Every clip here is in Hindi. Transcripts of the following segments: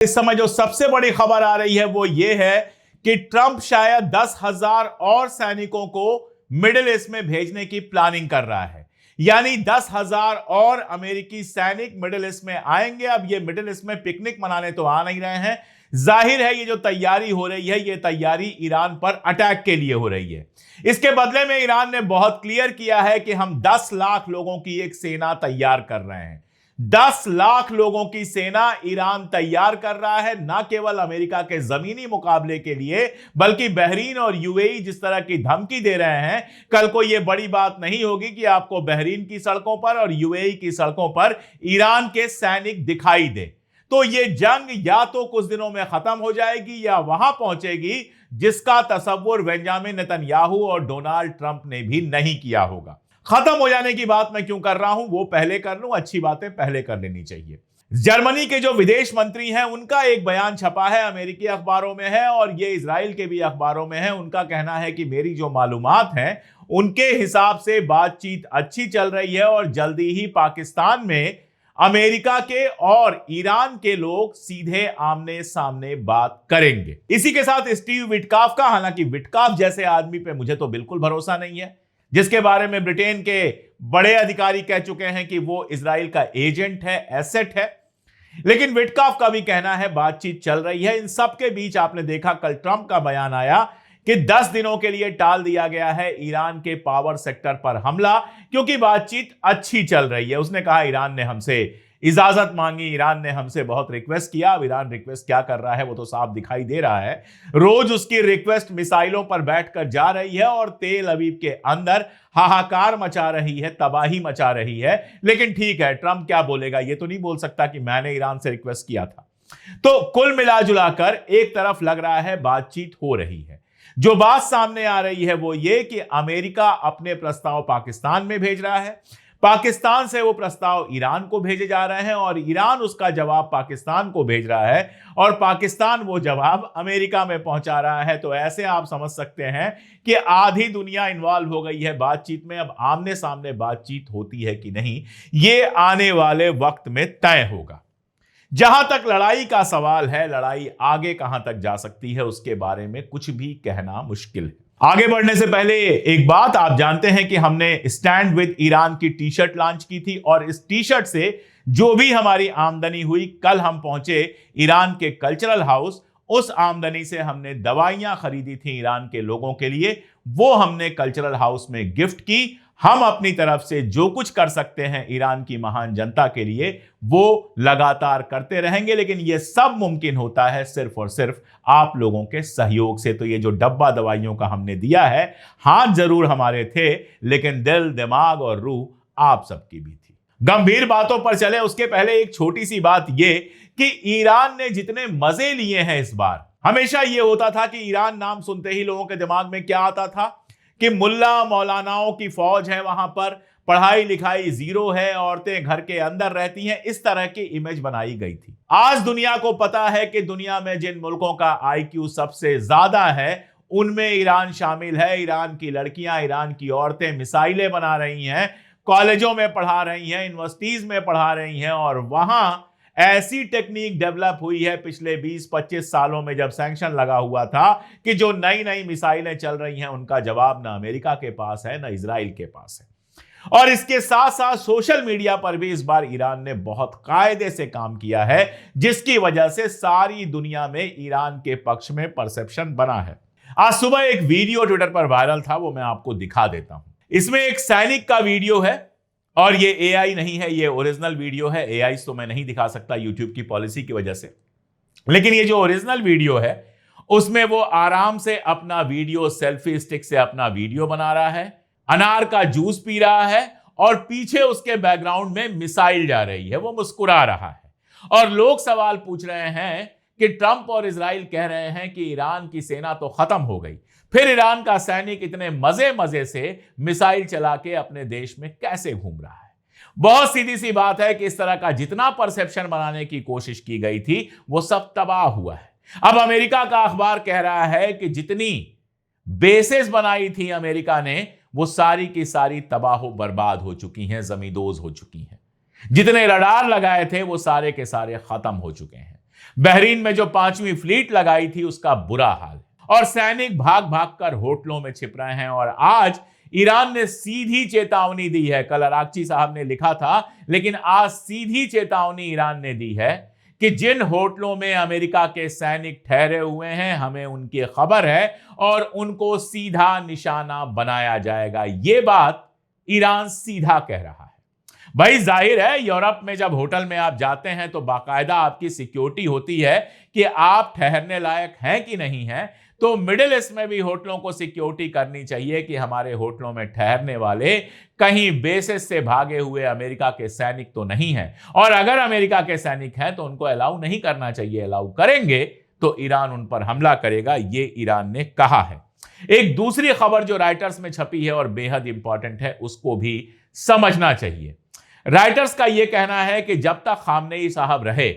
इस समय जो सबसे बड़ी खबर आ रही है वो ये है कि ट्रंप शायद 10,000 और सैनिकों को मिडिल ईस्ट में भेजने की प्लानिंग कर रहा है। यानी 10,000 और अमेरिकी सैनिक मिडिल ईस्ट में आएंगे। अब ये मिडिल ईस्ट में पिकनिक मनाने तो आ नहीं रहे हैं। जाहिर है ये जो तैयारी हो रही है ये तैयारी ईरान पर अटैक के लिए हो रही है। इसके बदले में ईरान ने बहुत क्लियर किया है कि हम 10 लाख लोगों की एक सेना तैयार कर रहे हैं। 10 लाख लोगों की सेना ईरान तैयार कर रहा है, ना केवल अमेरिका के जमीनी मुकाबले के लिए बल्कि बहरीन और यूएई जिस तरह की धमकी दे रहे हैं, कल को यह बड़ी बात नहीं होगी कि आपको बहरीन की सड़कों पर और यूएई की सड़कों पर ईरान के सैनिक दिखाई दे। तो यह जंग या तो कुछ दिनों में खत्म हो जाएगी या वहां पहुंचेगी जिसका तसव्वुर बेंजामिन नेतन्याहू और डोनाल्ड ट्रंप ने भी नहीं किया होगा। खत्म हो जाने की बात मैं क्यों कर रहा हूं, वो पहले कर लूं, अच्छी बातें पहले कर लेनी चाहिए। जर्मनी के जो विदेश मंत्री हैं उनका एक बयान छपा है, अमेरिकी अखबारों में है और ये इजराइल के भी अखबारों में है। उनका कहना है कि मेरी जो मालूमात हैं उनके हिसाब से बातचीत अच्छी चल रही है और जल्दी ही पाकिस्तान में अमेरिका के और ईरान के लोग सीधे आमने सामने बात करेंगे। इसी के साथ स्टीव विटकॉफ का, हालांकि विटकॉफ जैसे आदमी पे मुझे तो बिल्कुल भरोसा नहीं है, जिसके बारे में ब्रिटेन के बड़े अधिकारी कह चुके हैं कि वो इजराइल का एजेंट है, एसेट है। लेकिन विटकॉफ का भी कहना है बातचीत चल रही है। इन सब के बीच आपने देखा कल ट्रंप का बयान आया कि 10 दिनों के लिए टाल दिया गया है ईरान के पावर सेक्टर पर हमला, क्योंकि बातचीत अच्छी चल रही है। उसने कहा ईरान ने हमसे इजाजत मांगी, ईरान ने हमसे बहुत रिक्वेस्ट किया। अब ईरान रिक्वेस्ट क्या कर रहा है वो तो साफ दिखाई दे रहा है। रोज उसकी रिक्वेस्ट मिसाइलों पर बैठकर जा रही है और तेल अवीव के अंदर हाहाकार मचा रही है, तबाही मचा रही है। लेकिन ठीक है, ट्रंप क्या बोलेगा, ये तो नहीं बोल सकता कि मैंने ईरान से रिक्वेस्ट किया था। तो कुल मिलाजुलाकर एक तरफ लग रहा है बातचीत हो रही है। जो बात सामने आ रही है वो ये कि अमेरिका अपने प्रस्ताव पाकिस्तान में भेज रहा है, पाकिस्तान से वो प्रस्ताव ईरान को भेजे जा रहे हैं और ईरान उसका जवाब पाकिस्तान को भेज रहा है और पाकिस्तान वो जवाब अमेरिका में पहुंचा रहा है। तो ऐसे आप समझ सकते हैं कि आधी दुनिया इन्वॉल्व हो गई है बातचीत में। अब आमने सामने बातचीत होती है कि नहीं, ये आने वाले वक्त में तय होगा। जहां तक लड़ाई का सवाल है, लड़ाई आगे कहां तक जा सकती है उसके बारे में कुछ भी कहना मुश्किल है। आगे बढ़ने से पहले एक बात, आप जानते हैं कि हमने स्टैंड विद ईरान की टी शर्ट लॉन्च की थी और इस टी शर्ट से जो भी हमारी आमदनी हुई, कल हम पहुंचे ईरान के कल्चरल हाउस, उस आमदनी से हमने दवाइयां खरीदी थी ईरान के लोगों के लिए, वो हमने कल्चरल हाउस में गिफ्ट की। हम अपनी तरफ से जो कुछ कर सकते हैं ईरान की महान जनता के लिए वो लगातार करते रहेंगे, लेकिन ये सब मुमकिन होता है सिर्फ और सिर्फ आप लोगों के सहयोग से। तो ये जो डब्बा दवाइयों का हमने दिया है, हाथ जरूर हमारे थे लेकिन दिल, दिमाग और रूह आप सबकी भी थी। गंभीर बातों पर चले उसके पहले एक छोटी सी बात ये कि ईरान ने जितने मजे लिए हैं इस बार, हमेशा ये होता था कि ईरान नाम सुनते ही लोगों के दिमाग में क्या आता था कि मुल्ला मौलानाओं की फौज है वहां पर, पढ़ाई लिखाई जीरो है, औरतें घर के अंदर रहती हैं, इस तरह की इमेज बनाई गई थी। आज दुनिया को पता है कि दुनिया में जिन मुल्कों का आईक्यू सबसे ज्यादा है उनमें ईरान शामिल है। ईरान की लड़कियां, ईरान की औरतें मिसाइलें बना रही हैं, कॉलेजों में पढ़ा रही हैं, यूनिवर्सिटीज में पढ़ा रही हैं और वहां ऐसी टेक्निक डेवलप हुई है पिछले 20-25 सालों में, जब सैंक्शन लगा हुआ था, कि जो नई नई मिसाइलें चल रही हैं उनका जवाब ना अमेरिका के पास है ना इजराइल के पास है। और इसके साथ साथ सोशल मीडिया पर भी इस बार ईरान ने बहुत कायदे से काम किया है, जिसकी वजह से सारी दुनिया में ईरान के पक्ष में परसेप्शन बना है। आज सुबह एक वीडियो ट्विटर पर वायरल था, वो मैं आपको दिखा देता हूं। इसमें एक सैनिक का वीडियो है और ये एआई नहीं है, ये ओरिजिनल वीडियो है। एआई तो मैं नहीं दिखा सकता यूट्यूब की पॉलिसी की वजह से, लेकिन ये जो ओरिजिनल वीडियो है उसमें वो आराम से अपना वीडियो, सेल्फी स्टिक से अपना वीडियो बना रहा है, अनार का जूस पी रहा है और पीछे उसके बैकग्राउंड में मिसाइल जा रही है, वो मुस्कुरा रहा है। और लोग सवाल पूछ रहे हैं कि ट्रंप और इजराइल कह रहे हैं कि ईरान की सेना तो खत्म हो गई, फिर ईरान का सैनिक इतने मजे मजे से मिसाइल चला के अपने देश में कैसे घूम रहा है। बहुत सीधी सी बात है कि इस तरह का जितना परसेप्शन बनाने की कोशिश की गई थी वो सब तबाह हुआ है। अब अमेरिका का अखबार कह रहा है कि जितनी बेसेस बनाई थी अमेरिका ने वो सारी की सारी तबाह बर्बाद हो चुकी हैं, जमींदोज हो चुकी हैं। जितने रडार लगाए थे वो सारे के सारे खत्म हो चुके हैं। बहरीन में जो 5वीं फ्लीट लगाई थी उसका बुरा हाल है और सैनिक भाग भाग कर होटलों में छिप रहे हैं। और आज ईरान ने सीधी चेतावनी दी है, कल अरागची साहब ने लिखा था, लेकिन आज सीधी चेतावनी ईरान ने दी है कि जिन होटलों में अमेरिका के सैनिक ठहरे हुए हैं हमें उनकी खबर है और उनको सीधा निशाना बनाया जाएगा। यह बात ईरान सीधा कह रहा है। भाई जाहिर है यूरोप में जब होटल में आप जाते हैं तो बाकायदा आपकी सिक्योरिटी होती है कि आप ठहरने लायक हैं कि नहीं हैं। तो मिडिल ईस्ट में भी होटलों को सिक्योरिटी करनी चाहिए कि हमारे होटलों में ठहरने वाले कहीं बेसिस से भागे हुए अमेरिका के सैनिक तो नहीं हैं, और अगर अमेरिका के सैनिक हैं तो उनको अलाउ नहीं करना चाहिए। अलाउ करेंगे तो ईरान उन पर हमला करेगा, ये ईरान ने कहा है। एक दूसरी खबर जो राइटर्स में छपी है और बेहद इंपॉर्टेंट है, उसको भी समझना चाहिए। राइटर्स का यह कहना है कि जब तक खामनेई साहब रहे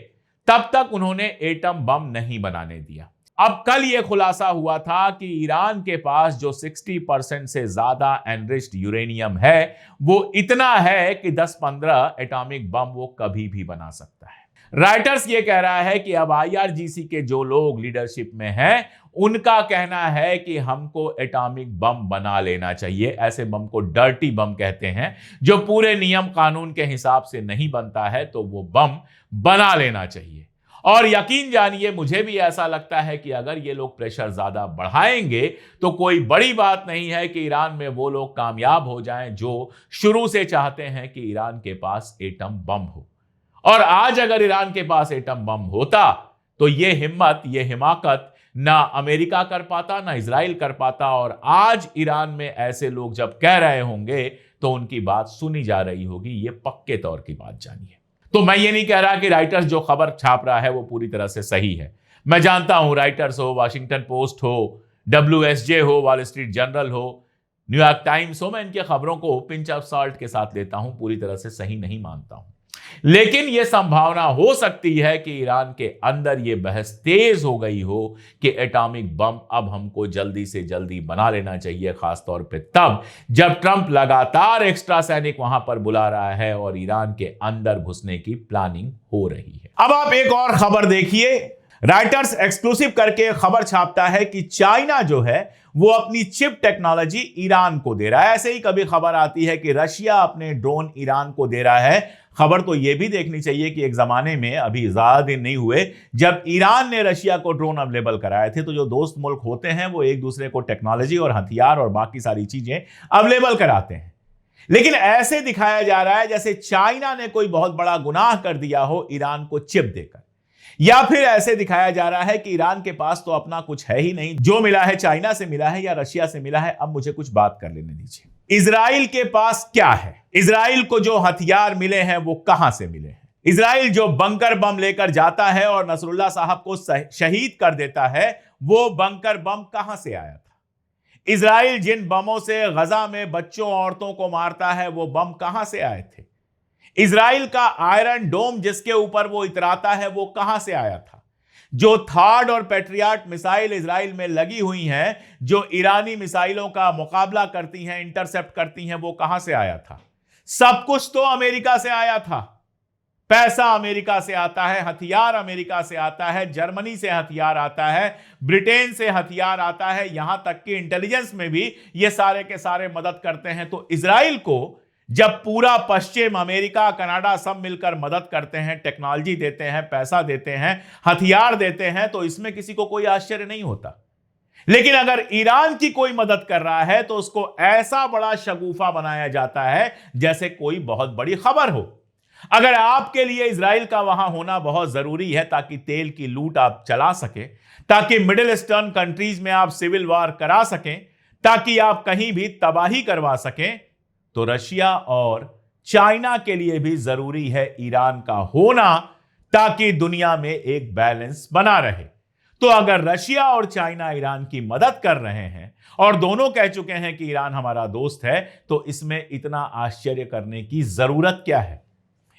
तब तक उन्होंने एटम बम नहीं बनाने दिया। अब कल यह खुलासा हुआ था कि ईरान के पास जो 60% से ज्यादा एनरिच्ड यूरेनियम है वो इतना है कि 10-15 एटॉमिक बम वो कभी भी बना सकता है। राइटर्स ये कह रहा है कि अब IRGC के जो लोग लीडरशिप में हैं उनका कहना है कि हमको एटॉमिक बम बना लेना चाहिए। ऐसे बम को डर्टी बम कहते हैं, जो पूरे नियम कानून के हिसाब से नहीं बनता है तो वो बम बना लेना चाहिए। और यकीन जानिए मुझे भी ऐसा लगता है कि अगर ये लोग प्रेशर ज्यादा बढ़ाएंगे तो कोई बड़ी बात नहीं है कि ईरान में वो लोग कामयाब हो जाएं जो शुरू से चाहते हैं कि ईरान के पास एटम बम हो। और आज अगर ईरान के पास एटम बम होता तो ये हिम्मत, ये हिमाकत ना अमेरिका कर पाता ना इजराइल कर पाता। और आज ईरान में ऐसे लोग जब कह रहे होंगे तो उनकी बात सुनी जा रही होगी, ये पक्के तौर की बात जानिए। तो मैं ये नहीं कह रहा कि राइटर्स जो खबर छाप रहा है वो पूरी तरह से सही है। मैं जानता हूं राइटर्स हो, वाशिंगटन पोस्ट हो, WSJ हो, वॉल स्ट्रीट जर्नल हो, न्यूयॉर्क टाइम्स हो, मैं इनकी खबरों को पिंच ऑफ सॉल्ट के साथ लेता हूं, पूरी तरह से सही नहीं मानता हूं। लेकिन यह संभावना हो सकती है कि ईरान के अंदर यह बहस तेज हो गई हो कि एटॉमिक बम अब हमको जल्दी से जल्दी बना लेना चाहिए, खासतौर पे तब जब ट्रंप लगातार एक्स्ट्रा सैनिक वहां पर बुला रहा है और ईरान के अंदर घुसने की प्लानिंग हो रही है। अब आप एक और खबर देखिए, राइटर्स एक्सक्लूसिव करके खबर छापता है कि चाइना जो है वो अपनी चिप टेक्नोलॉजी ईरान को दे रहा है। ऐसे ही कभी खबर आती है कि रशिया अपने ड्रोन ईरान को दे रहा है। खबर तो यह भी देखनी चाहिए कि एक जमाने में, अभी ज्यादा दिन नहीं हुए, जब ईरान ने रशिया को ड्रोन अवेलेबल कराए थे तो जो दोस्त मुल्क होते हैं वो एक दूसरे को टेक्नोलॉजी और हथियार और बाकी सारी चीजें अवेलेबल कराते हैं। लेकिन ऐसे दिखाया जा रहा है जैसे चाइना ने कोई बहुत बड़ा गुनाह कर दिया हो ईरान को चिप देकर, या फिर ऐसे दिखाया जा रहा है कि ईरान के पास तो अपना कुछ है ही नहीं, जो मिला है चाइना से मिला है या रशिया से मिला है। अब मुझे कुछ बात कर लेने दीजिए। इजराइल के पास क्या है? इजराइल को जो हथियार मिले हैं वो कहां से मिले हैं? इजराइल जो बंकर बम लेकर जाता है और नसरुल्लाह साहब को शहीद कर देता है, वो बंकर बम कहां से आया था? इजराइल जिन बमों से गजा में बच्चों औरतों को मारता है वो बम कहां से आए थे? इजराइल का आयरन डोम जिसके ऊपर वो इतराता है वो कहां से आया था? जो थार्ड और पैट्रियट मिसाइल इजराइल में लगी हुई हैं, जो ईरानी मिसाइलों का मुकाबला करती हैं, इंटरसेप्ट करती हैं, वो कहां से आया था? सब कुछ तो अमेरिका से आया था। पैसा अमेरिका से आता है, हथियार अमेरिका से आता है, जर्मनी से हथियार आता है, ब्रिटेन से हथियार आता है, यहां तक कि इंटेलिजेंस में भी ये सारे के सारे मदद करते हैं। तो इजराइल को जब पूरा पश्चिम, अमेरिका, कनाडा सब मिलकर मदद करते हैं, टेक्नोलॉजी देते हैं, पैसा देते हैं, हथियार देते हैं, तो इसमें किसी को कोई आश्चर्य नहीं होता। लेकिन अगर ईरान की कोई मदद कर रहा है तो उसको ऐसा बड़ा शगुफा बनाया जाता है जैसे कोई बहुत बड़ी खबर हो। अगर आपके लिए इजराइल का वहां होना बहुत जरूरी है ताकि तेल की लूट आप चला सकें, ताकि मिडिल ईस्टर्न कंट्रीज में आप सिविल वॉर करा सकें, ताकि आप कहीं भी तबाही करवा सकें, तो रशिया और चाइना के लिए भी जरूरी है ईरान का होना, ताकि दुनिया में एक बैलेंस बना रहे। तो अगर रशिया और चाइना ईरान की मदद कर रहे हैं और दोनों कह चुके हैं कि ईरान हमारा दोस्त है, तो इसमें इतना आश्चर्य करने की जरूरत क्या है?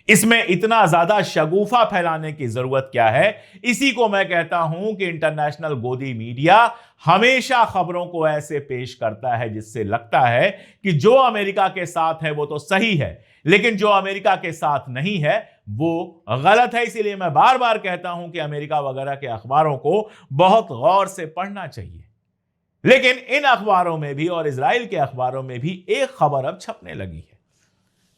इसमें इतना ज्यादा शगुफा फैलाने की जरूरत क्या है? इसी को मैं कहता हूं कि इंटरनेशनल गोदी मीडिया हमेशा खबरों को ऐसे पेश करता है जिससे लगता है कि जो अमेरिका के साथ है वो तो सही है, लेकिन जो अमेरिका के साथ नहीं है वो गलत है। इसीलिए मैं बार बार कहता हूं कि अमेरिका वगैरह के अखबारों को बहुत गौर से पढ़ना चाहिए। लेकिन इन अखबारों में भी और इजराइल के अखबारों में भी एक खबर अब छपने लगी है।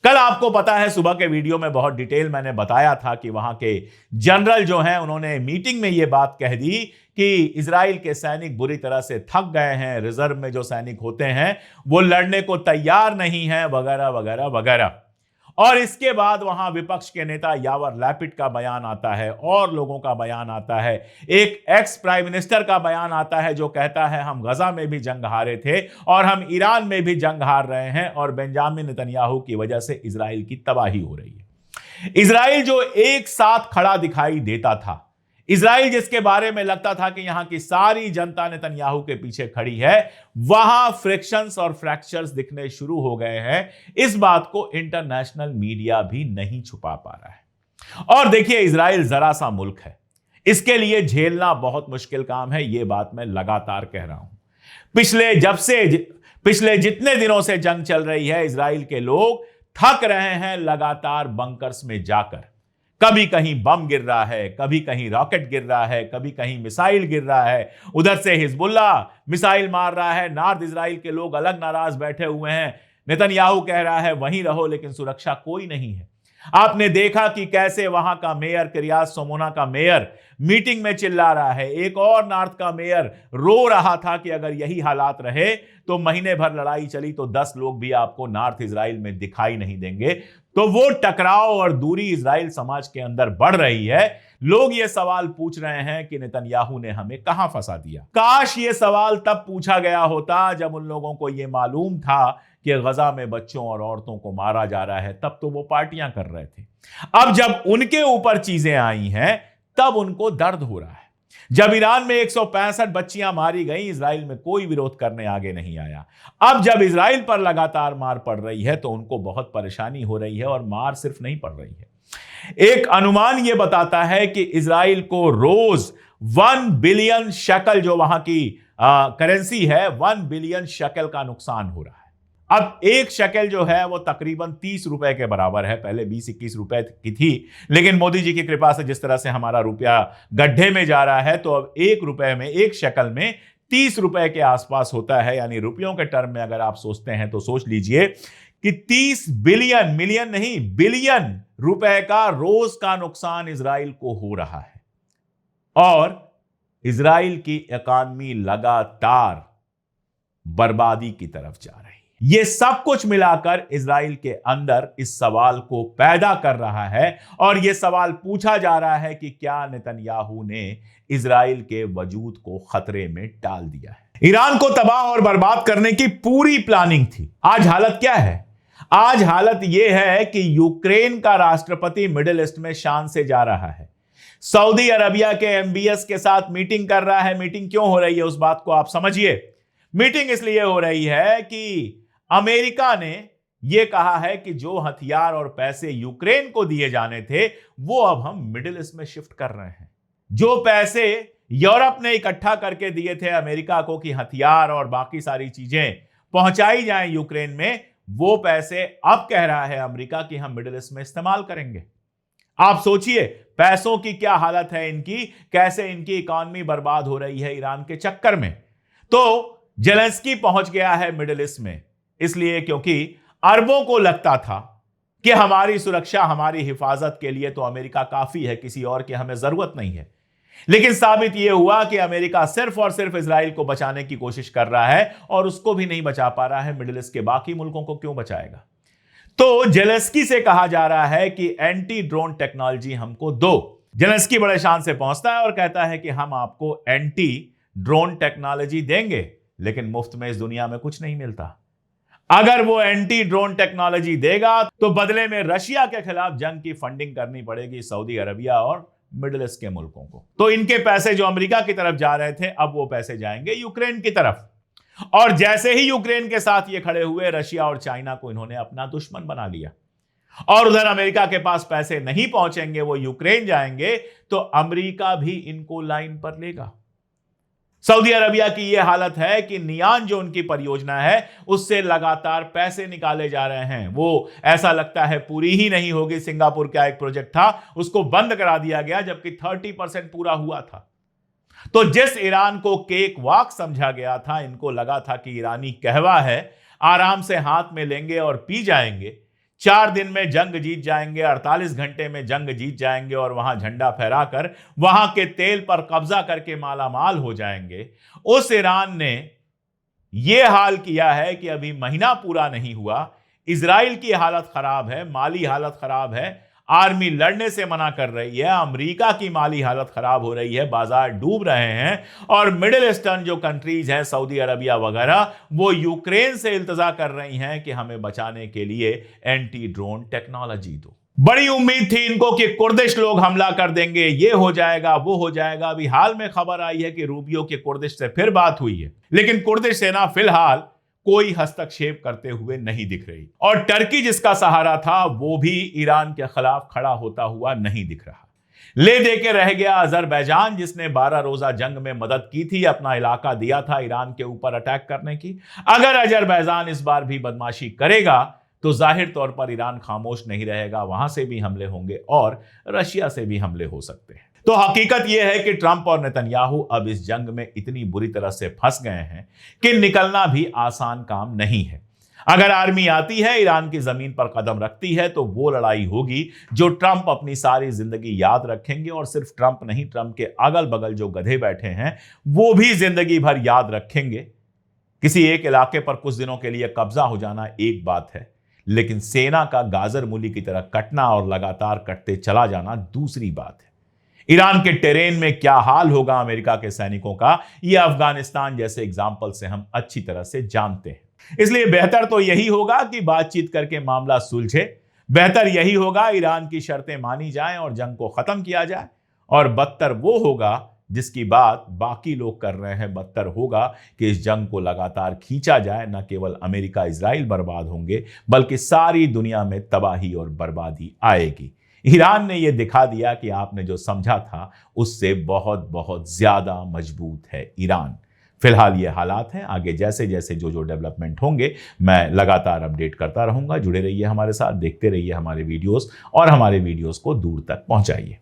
कल आपको पता है सुबह के वीडियो में बहुत डिटेल मैंने बताया था कि वहां के जनरल जो हैं उन्होंने मीटिंग में यह बात कह दी कि इजराइल के सैनिक बुरी तरह से थक गए हैं, रिजर्व में जो सैनिक होते हैं वो लड़ने को तैयार नहीं है, वगैरह वगैरह वगैरह। और इसके बाद वहां विपक्ष के नेता यावर लैपिड का बयान आता है और लोगों का बयान आता है, एक एक्स प्राइम मिनिस्टर का बयान आता है जो कहता है हम गजा में भी जंग हारे थे और हम ईरान में भी जंग हार रहे हैं और बेंजामिन नेतन्याहू की वजह से इजराइल की तबाही हो रही है। इजराइल जो एक साथ खड़ा दिखाई देता था, इजराइल जिसके बारे में लगता था कि यहां की सारी जनता नेतन्याहू के पीछे खड़ी है, वहां फ्रिक्शंस और फ्रैक्चर्स दिखने शुरू हो गए हैं। इस बात को इंटरनेशनल मीडिया भी नहीं छुपा पा रहा है। और देखिए, इजराइल जरा सा मुल्क है, इसके लिए झेलना बहुत मुश्किल काम है, यह बात मैं लगातार कह रहा हूं। पिछले जितने दिनों से जंग चल रही है, इजराइल के लोग थक रहे हैं लगातार बंकर्स में जाकर। कभी कहीं बम गिर रहा है, कभी कहीं रॉकेट गिर रहा है, कभी कहीं मिसाइल गिर रहा है, उधर से हिजबुल्ला मिसाइल मार रहा है, नॉर्थ इजराइल के लोग अलग नाराज बैठे हुए हैं, नेतन्याहू कह रहा है वहीं रहो, लेकिन सुरक्षा कोई नहीं है। आपने देखा कि कैसे वहां का मेयर, किर्यात सोमोना का मेयर मीटिंग में चिल्ला रहा है, एक और नॉर्थ का मेयर रो रहा था कि अगर यही हालात रहे तो महीने भर लड़ाई चली तो 10 लोग भी आपको नॉर्थ इजराइल में दिखाई नहीं देंगे। तो वो टकराव और दूरी इजराइल समाज के अंदर बढ़ रही है। लोग ये सवाल पूछ रहे हैं कि नेतन्याहू ने हमें कहां फंसा दिया। काश ये सवाल तब पूछा गया होता जब उन लोगों को ये मालूम था कि गजा में बच्चो65 और औरतों को मारा जा रहा है, तब तो वो पार्टियां कर रहे थे। अब जब उनके ऊपर चीजें आई हैं, तब उनको दर्द हो रहा है। जब ईरान में 165 बच्चियां मारी गई, इजराइल में कोई विरोध करने आगे नहीं आया। अब जब इजराइल पर लगातार मार पड़ रही है तो उनको बहुत परेशानी हो रही है, और मार सिर्फ नहीं पड़ रही है। एक अनुमान यह बताता है कि इजराइल को रोज 1 बिलियन शक्ल, जो वहां की करेंसी है, 1 बिलियन शक्ल का नुकसान हो रहा है। अब एक शक्ल जो है वो तकरीबन 30 रुपए के बराबर है। पहले 20-21 रुपए की थी, लेकिन मोदी जी की कृपा से जिस तरह से हमारा रुपया गड्ढे में जा रहा है, तो अब 1 रुपए में, एक शक्ल में 30 रुपए के आसपास होता है। यानी रुपयों के टर्म में अगर आप सोचते हैं तो सोच लीजिए कि 30 बिलियन, मिलियन नहीं, बिलियन रुपए का रोज का नुकसान इजराइल को हो रहा है। और इजराइल की इकॉनमी लगातार बर्बादी की तरफ जा रही है। यह सब कुछ मिलाकर इजराइल के अंदर इस सवाल को पैदा कर रहा है, और यह सवाल पूछा जा रहा है कि क्या नेतन्याहू ने इजराइल के वजूद को खतरे में डाल दिया है। ईरान को तबाह और बर्बाद करने की पूरी प्लानिंग थी। आज हालत क्या है? आज हालत यह है कि यूक्रेन का राष्ट्रपति मिडिल ईस्ट में शान से जा रहा है, सऊदी अरबिया के एमबीएस के साथ मीटिंग कर रहा है। मीटिंग क्यों हो रही है उस बात को आप समझिए। मीटिंग इसलिए हो रही है कि अमेरिका ने यह कहा है कि जो हथियार और पैसे यूक्रेन को दिए जाने थे वो अब हम मिडिल ईस्ट में शिफ्ट कर रहे हैं। जो पैसे यूरोप ने इकट्ठा करके दिए थे अमेरिका को कि हथियार और बाकी सारी चीजें पहुंचाई जाएं यूक्रेन में, वो पैसे अब कह रहा है अमेरिका कि हम मिडिल ईस्ट में इस्तेमाल करेंगे। आप सोचिए पैसों की क्या हालत है इनकी, कैसे इनकी इकॉनमी बर्बाद हो रही है ईरान के चक्कर में। तो जेलेंस्की पहुंच गया है मिडिल ईस्ट में, इसलिए क्योंकि अरबों को लगता था कि हमारी सुरक्षा, हमारी हिफाजत के लिए तो अमेरिका काफी है, किसी और की हमें जरूरत नहीं है। लेकिन साबित यह हुआ कि अमेरिका सिर्फ और सिर्फ इजराइल को बचाने की कोशिश कर रहा है, और उसको भी नहीं बचा पा रहा है। मिडिल ईस्ट के बाकी मुल्कों को क्यों बचाएगा? तो जेलेंस्की से कहा जा रहा है कि एंटी ड्रोन टेक्नोलॉजी हमको दो। जेलेंस्की बड़े शान से पहुंचता है और कहता है कि हम आपको एंटी ड्रोन टेक्नोलॉजी देंगे, लेकिन मुफ्त में इस दुनिया में कुछ नहीं मिलता। अगर वो एंटी ड्रोन टेक्नोलॉजी देगा तो बदले में रशिया के खिलाफ जंग की फंडिंग करनी पड़ेगी सऊदी अरबिया और मिडिल ईस्ट के मुल्कों को। तो इनके पैसे जो अमेरिका की तरफ जा रहे थे, अब वो पैसे जाएंगे यूक्रेन की तरफ। और जैसे ही यूक्रेन के साथ ये खड़े हुए, रशिया और चाइना को इन्होंने अपना दुश्मन बना लिया। और उधर अमेरिका के पास पैसे नहीं पहुंचेंगे, वो यूक्रेन जाएंगे, तो अमेरिका भी इनको लाइन पर लेगा। सऊदी अरबिया की यह हालत है कि नियान जो उनकी परियोजना है उससे लगातार पैसे निकाले जा रहे हैं। वो ऐसा लगता है पूरी ही नहीं होगी। सिंगापुर का एक प्रोजेक्ट था, उसको बंद करा दिया गया, जबकि 30% पूरा हुआ था। तो जिस ईरान को केक वॉक समझा गया था, इनको लगा था कि ईरानी कहवा है, आराम से हाथ में लेंगे और पी जाएंगे, 4 दिन में जंग जीत जाएंगे, 48 घंटे में जंग जीत जाएंगे और वहां झंडा फहराकर वहां के तेल पर कब्जा करके मालामाल हो जाएंगे। उस ईरान ने यह हाल किया है कि अभी महीना पूरा नहीं हुआ, इजराइल की हालत खराब है, माली हालत खराब है, आर्मी लड़ने से मना कर रही है, अमेरिका की माली हालत खराब हो रही है, बाजार डूब रहे हैं, और मिडिल ईस्टर्न जो कंट्रीज हैं, सऊदी अरबिया वगैरह, वो यूक्रेन से इल्तजा कर रही हैं कि हमें बचाने के लिए एंटी ड्रोन टेक्नोलॉजी दो। बड़ी उम्मीद थी इनको कि कुर्दिश लोग हमला कर देंगे, ये हो जाएगा, वो हो जाएगा। अभी हाल में खबर आई है कि रूबियो के कुर्दिश से फिर बात हुई है, लेकिन कुर्दिश सेना फिलहाल कोई हस्तक्षेप करते हुए नहीं दिख रही, और टर्की जिसका सहारा था वो भी ईरान के खिलाफ खड़ा होता हुआ नहीं दिख रहा। ले दे के रह गया अजरबैजान, जिसने 12 रोजा जंग में मदद की थी, अपना इलाका दिया था ईरान के ऊपर अटैक करने की। अगर अजरबैजान इस बार भी बदमाशी करेगा तो जाहिर तौर पर ईरान खामोश नहीं रहेगा, वहां से भी हमले होंगे और रशिया से भी हमले हो सकते हैं। तो हकीकत यह है कि ट्रंप और नेतन्याहू अब इस जंग में इतनी बुरी तरह से फंस गए हैं कि निकलना भी आसान काम नहीं है। अगर आर्मी आती है, ईरान की जमीन पर कदम रखती है, तो वो लड़ाई होगी जो ट्रंप अपनी सारी जिंदगी याद रखेंगे, और सिर्फ ट्रंप नहीं, ट्रंप के अगल बगल जो गधे बैठे हैं वो भी जिंदगी भर याद रखेंगे। किसी एक इलाके पर कुछ दिनों के लिए कब्जा हो जाना एक बात है, लेकिन सेना का गाजर मूली की तरह कटना और लगातार कटते चला जाना दूसरी बात है। ईरान के टेरेन में क्या हाल होगा अमेरिका के सैनिकों का, यह अफगानिस्तान जैसे एग्जाम्पल से हम अच्छी तरह से जानते हैं। इसलिए बेहतर तो यही होगा कि बातचीत करके मामला सुलझे। बेहतर यही होगा ईरान की शर्तें मानी जाएं और जंग को खत्म किया जाए। और बदतर वो होगा जिसकी बात बाकी लोग कर रहे हैं, बदतर होगा कि इस जंग को लगातार खींचा जाए। न केवल अमेरिका इजराइल बर्बाद होंगे, बल्कि सारी दुनिया में तबाही और बर्बादी आएगी। ईरान ने यह दिखा दिया कि आपने जो समझा था उससे बहुत बहुत ज्यादा मजबूत है ईरान। फिलहाल ये हालात हैं। आगे जैसे जैसे जो डेवलपमेंट होंगे मैं लगातार अपडेट करता रहूंगा। जुड़े रहिए हमारे साथ, देखते रहिए हमारे वीडियोस और हमारे वीडियोस को दूर तक पहुंचाइए।